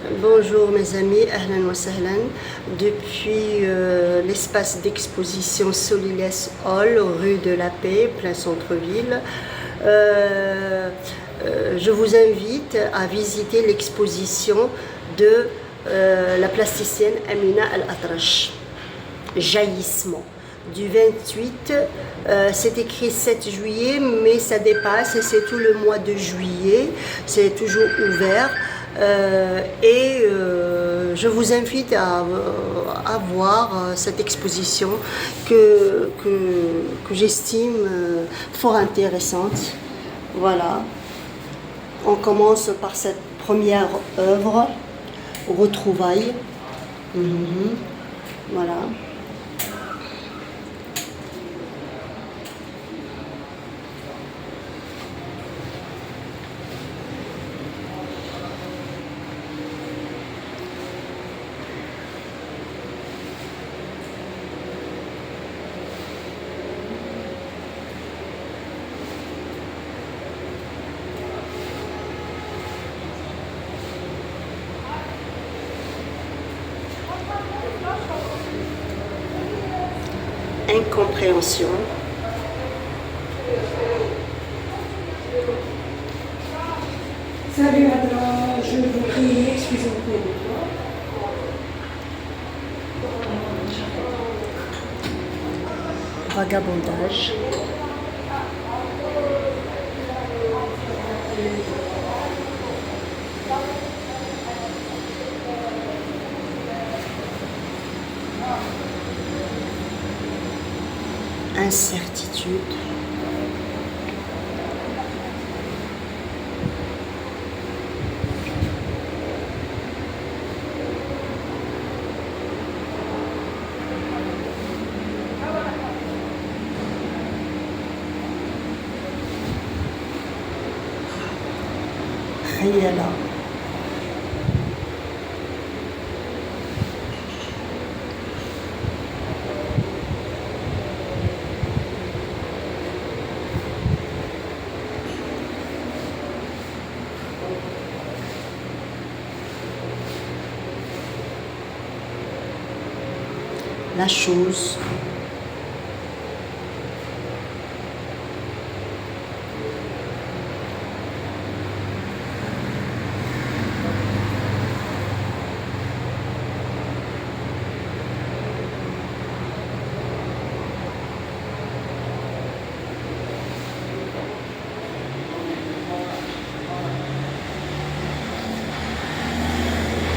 Bonjour mes amis, ahlan wa sahlan. Depuis l'espace d'exposition Soliles Hall, rue de la Paix, plein centre-ville, je vous invite à visiter l'exposition de la plasticienne Amina Al-Atrache, Jaillissement. Du 28, c'est écrit 7 juillet, mais ça dépasse et c'est tout le mois de juillet, c'est toujours ouvert. Je vous invite à voir cette exposition que j'estime fort intéressante. Voilà, on commence par cette première œuvre, Retrouvailles. Voilà. Incompréhension. Salut Adra, je vous prie, excusez-moi. Vagabondage. Incertitude. Khayala. La chose.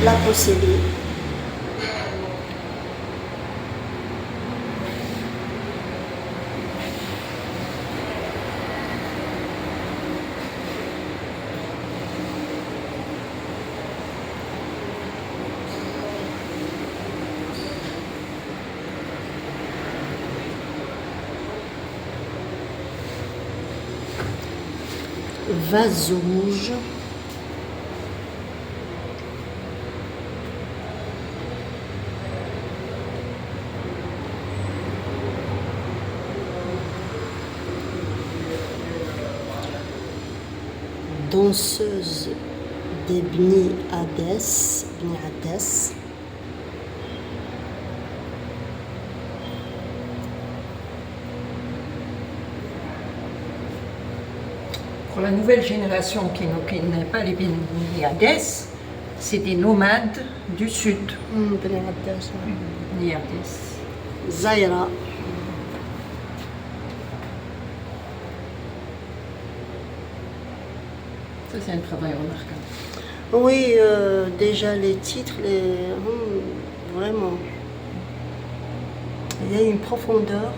La posséder. Vase rouge. Danseuse des Bni Hades. Pour la nouvelle génération qui n'est pas les Bni Hades, c'est des nomades du sud. Bni Hades. Bni Hades. Zaira. Ça, c'est un travail remarquable. Oui, déjà les titres, vraiment. Il y a une profondeur,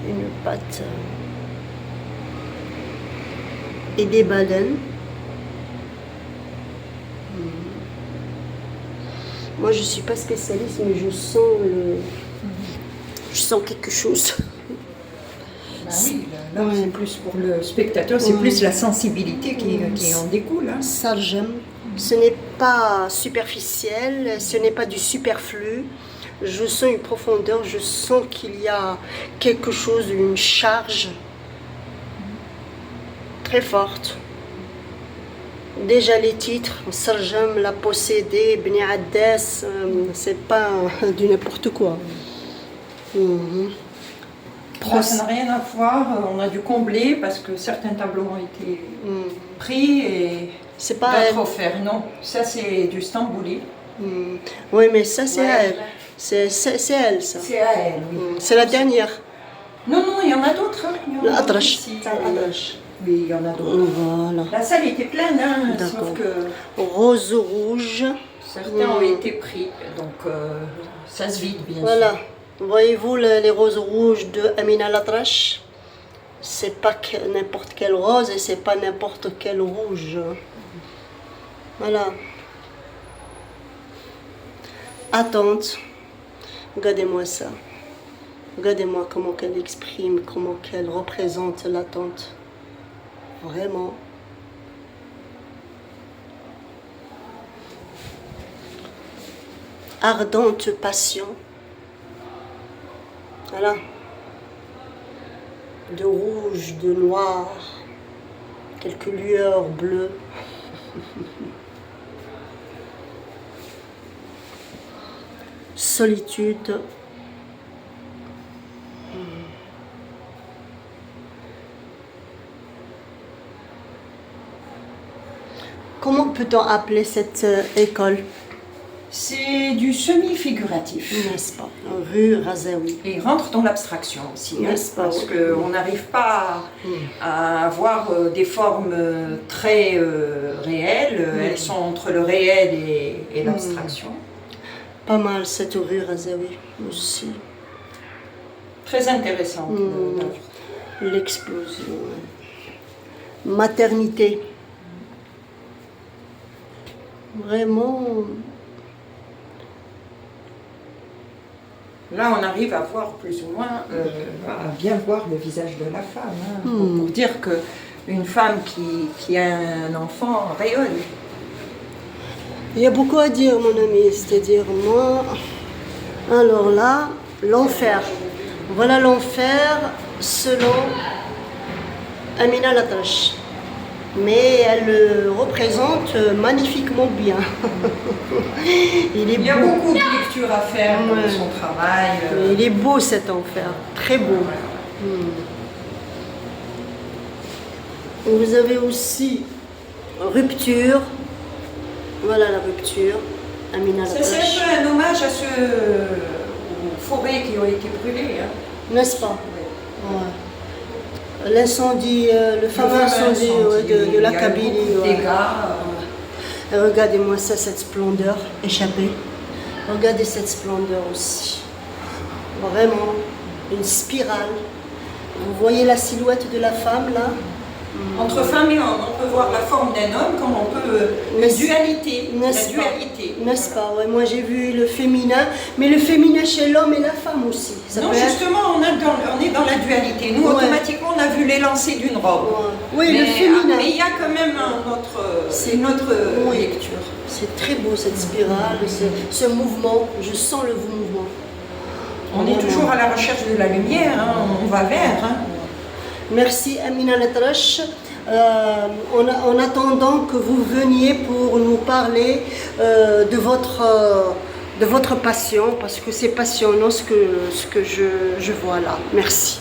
une patte et des baleines. Moi, je suis pas spécialiste, mais je sens quelque chose. Bah oui, là, c'est plus pour le spectateur, c'est plus la sensibilité qui en découle. Hein. Ça, j'aime. Ce n'est pas superficiel, ce n'est pas du superflu. Je sens une profondeur, je sens qu'il y a quelque chose, une charge très forte. Déjà les titres, Sarjam, La Possédée, Bni Addas, c'est pas du n'importe quoi. Mhm. Là, ça n'a rien à voir, on a dû combler parce que certains tableaux ont été pris et C'est pas elle. d'autres offerts. Non, ça c'est du Stambouli. Oui, mais ça c'est Ouais. à elle. C'est elle, ça. C'est à elle, oui. C'est la dernière. Non, non, il y en a d'autres. Hein. Il y en a d'autres L'Atrash. ici. L'Atrash. Oui, il y en a d'autres. Voilà. La salle était pleine, hein, D'accord. sauf que Rose rouge. certains ont été pris, donc ça se vide bien Voilà. sûr. Voyez-vous les roses rouges de Amina Latrache? C'est pas n'importe quelle rose et c'est pas n'importe quel rouge. Voilà. Attente. Regardez-moi ça. Regardez-moi comment qu'elle exprime, comment qu'elle représente l'attente. Vraiment. Ardente passion. Voilà. De rouge, de noir, quelques lueurs bleues. Solitude. Comment peut-on appeler cette école? C'est du semi-figuratif. N'est-ce pas? Rue Razaoui. Et il rentre dans l'abstraction aussi, hein, N'est-ce pas, parce oui. qu'on n'arrive pas à avoir des formes très réelles. Elles sont entre le réel et l'abstraction. Pas mal cette rue Razaoui aussi. Très intéressante. l'œuvre. L'explosion. Maternité. Vraiment. Là, on arrive à voir plus ou moins, à bien voir le visage de la femme. Hein, pour dire qu'une femme qui a un enfant rayonne. Il y a beaucoup à dire, mon ami. C'est-à-dire, moi. Alors là, l'enfer. Voilà l'enfer selon Amina Latrache. Mais elle le représente magnifiquement bien. Il y a beaucoup de lectures à faire dans son travail. Il est beau cet enfer, très beau. Vous avez aussi rupture. Voilà la rupture. Amina C'est Latrache. un peu un hommage à aux forêts qui ont été brûlées. Hein. N'est-ce pas? Ouais. L'incendie, le fameux incendie de la Kabylie. Des Ouais. gars. Et regardez-moi ça, cette splendeur échappée. Regardez cette splendeur aussi. Vraiment, une spirale. Vous voyez la silhouette de la femme là? Entre femme et homme, on peut voir la forme d'un homme comme on peut la dualité. La N'est-ce pas? dualité. N'est-ce pas? Ouais, moi j'ai vu le féminin, mais le féminin chez l'homme et la femme aussi. Ça Non, peut être- justement, on est dans la dualité. Nous, Ouais. automatiquement, on a vu l'élancé d'une robe. Ouais. Oui, mais, le féminin. mais il y a quand même une autre Oui. lecture. C'est très beau cette spirale, ce mouvement. Je sens le mouvement. On est toujours à la recherche de la lumière, hein, on va vers. Hein. Merci Amina Latrache. En attendant que vous veniez pour nous parler de votre passion, parce que c'est passionnant ce que je vois là. Merci.